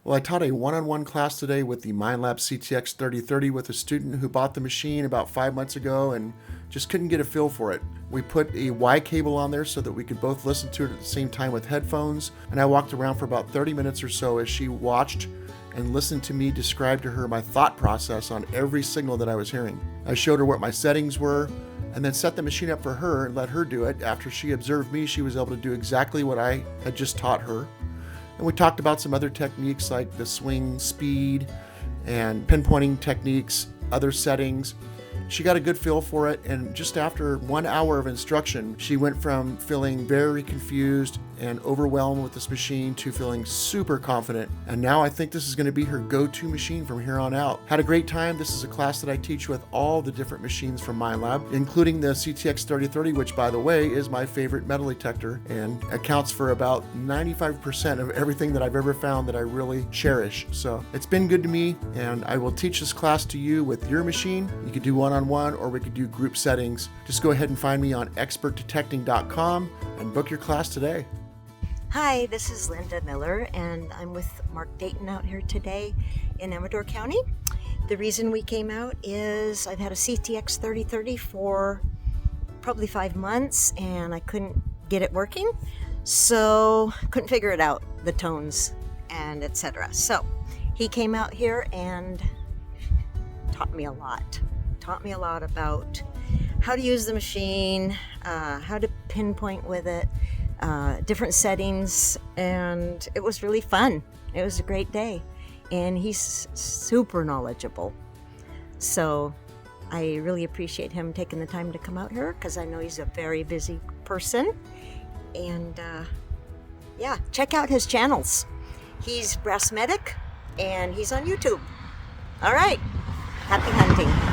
Well, I taught a one-on-one class today with the Minelab CTX 3030 with a student who bought the machine about 5 months ago and just couldn't get a feel for it. We put a Y cable on there so that we could both listen to it at the same time with headphones, and I walked around for about 30 minutes or so as she watched and listened to me describe to her my thought process on every signal that I was hearing. I showed her what my settings were and then set the machine up for her and let her do it. After she observed me, she was able to do exactly what I had just taught her. And we talked about some other techniques like the swing speed and pinpointing techniques, other settings. She got a good feel for it, and just after 1 hour of instruction, she went from feeling very confused and overwhelmed with this machine to feeling super confident. And now I think this is going to be her go-to machine from here on out. Had a great time. This is a class that I teach with all the different machines from Minelab, including the CTX 3030, which, by the way, is my favorite metal detector and accounts for about 95% of everything that I've ever found that I really cherish. So it's been good to me, and I will teach this class to you with your machine. You could do one-on-one, or we could do group settings. Just go ahead and find me on expertdetecting.com and book your class today. Hi, this is Linda Miller, and I'm with Mark Dayton out here today in Amador County. The reason we came out is I've had a CTX 3030 for probably 5 months, and I couldn't get it working, so couldn't figure it out, the tones and etc. So he came out here and taught me a lot about how to use the machine, how to pinpoint with it, different settings, and it was really fun. It was a great day, and he's super knowledgeable. So I really appreciate him taking the time to come out here, because I know he's a very busy person. And yeah, check out his channels. He's Brass Medic, and he's on YouTube. All right, happy hunting.